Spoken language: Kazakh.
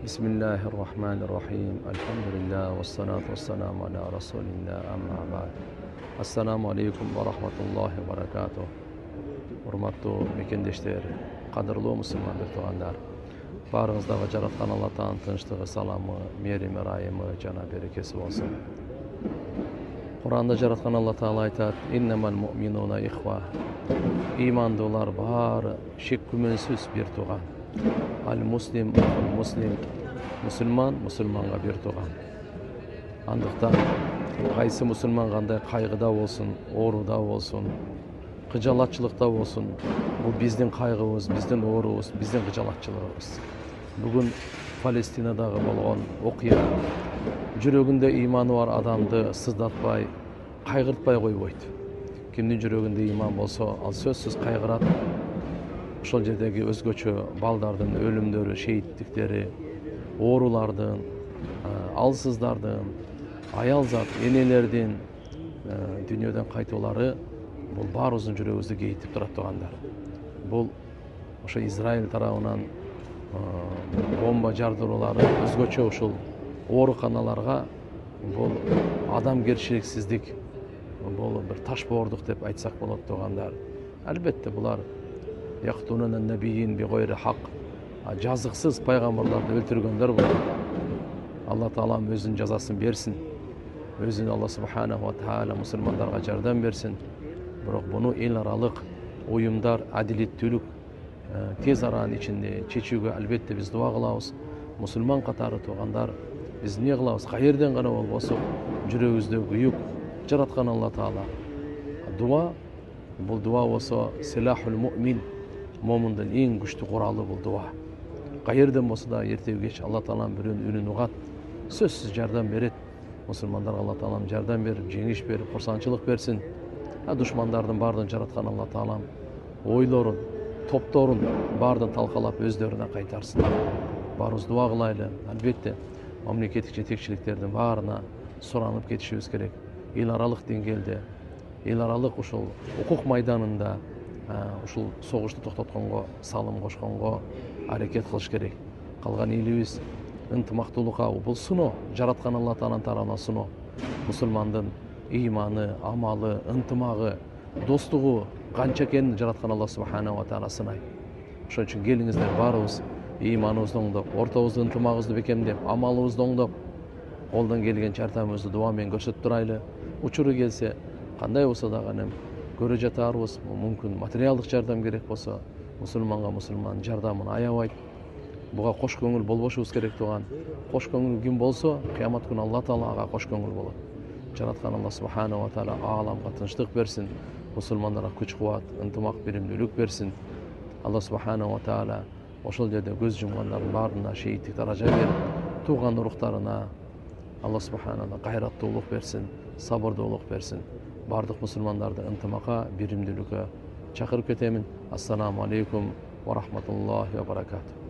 Bismillahirrahmanirrahim. Elhamdülillah ve salatu ve selamu ala Resulillah amma ba'd. Assalamu alaikum ve rahmatullahi ve barakatuh. Hurmatly mekendeşler, kadırlı musulman tuğanlar. Barınızdağı jaratkan Allah'tan tınçlığı, salamı, merimi, rahimi, cana berekesi olsun. Kur'an'da jaratkan Allah Teala aytat: "İnnemel mu'minuna ihva." İmandılar bari şek kümensiz bir tuğan. Al muslim, musulman, musulmanga bir tuğan. Andıktan kaysı musulman kanday kaygıda olsun, oruda olsun, kıcalatçılıkta olsun, bu bizden kaygımız, bizden oruğumuz, bizden kıcalatçılığımız. Bugün Palestina'da bolğan okuya, jürөгünde imanı var adamdı sızdatpay, kaygırtpay koyboydu. Kimdin jürөгünde iman bolsa, al sözsüz kaygırat. Ошол жердеги өзгөчө балдардын ölümleri, şehitlikleri, orulardын, alsыздардын, ayalzat enelerdин dünyadan kaytolары бул баарыбыздын жүрөгүбүздү кейитип турат тугандар. Бул ошо Израиль тарабынан бомба жардыруулары өзгөчө ушул ооруканаларга бул адамгерчиликсиздик, бул бир ташбоордук деп айтсак болот тугандар. Албетте булар яктунун набийин бигойри хак, жазыксыз пайгамбарларды өлтүргөндөр бул. Алла Таалам өзүнүн жазасын берсин. Өзүн Алла Субханаху ва Таала мусулмандарга жардам берсин. Бирок буну эл аралык уюмдар адилеттүүлүк тез аранын ичинде чечүүгө албетте биз дуа кылабыз. Мусулман катары туугандар, биз эмне кылабыз? Кайерден гана болбосо жүрөгүбүздө күйүк жараткан Алла Таала. Дуа, бул дуа болсо силахул муъмин, момундун эң күчтүү куралы бул дуа. Кайерден болсо да эртеги кеч Алла Тааланын бирөөнүн үнүн угат, сөзсүз жардам берет. Мусулмандарга Алла Таалам жардам берип, жеңиш берип, курсанчылык берсин. Душмандардын баардыгын жараткан Алла Таалам ойлорун, топторун баардыгын талкалап өздөрүнө кайтарсын. Баарыбыз дуа кылайлы. Албетте мамлекеттик жетекчиликтердин баарына суранып кетишибиз керек. Эл аралык деңгээлде, эл аралык ушул укук майданында ушул согушту токтотконго салым кошконго аракет кылыш керек. Калган элибиз ынтымактуулукка, бул сыноо, жараткан Алла Тааланын тарабынан сыноо. Мусулмандын иманы, амалы, ынтымагы, достугу канча экенин жараткан Алла Субханаху ва Таала сынайт. Ошон үчүн келиңиздер баарыбыз иманыбызды оңдоп, ортобузду ынтымагыбызды бекемдеп, амалыбызды оңдоп, колдон келген жардамыбызды дуа менен көрсөтүп турайлы. Учуру келсе, кандай болсо дагы көрө жатарбыз. Мүмкүн материалдык жардам керек болсо, мусулманга мусулман жардамын аябайт. Буга кош көңүл болбошубуз керек туган. Кош көңүл ким болсо, кыямат күнү Алла Таала ага кош көңүл болот. Жараткан Алла Субханаху ва Таала ааламга тынчтык берсин, мусулмандарга күч кубат, ынтымак, биримдүүлүк берсин. Алла Субханаху ва Таала ошол жерде көз жумгандардын баарына шейиттик даража берип, тууган уруктарына Алла Субханаху кайраттуулук берсин, сабырдуулук берсин. Бардык мусулмандарды ынтымакка, биримдүүлүккө чакырып кетемин. Ассаламу алейкум ва рахматуллахи ва баракатух.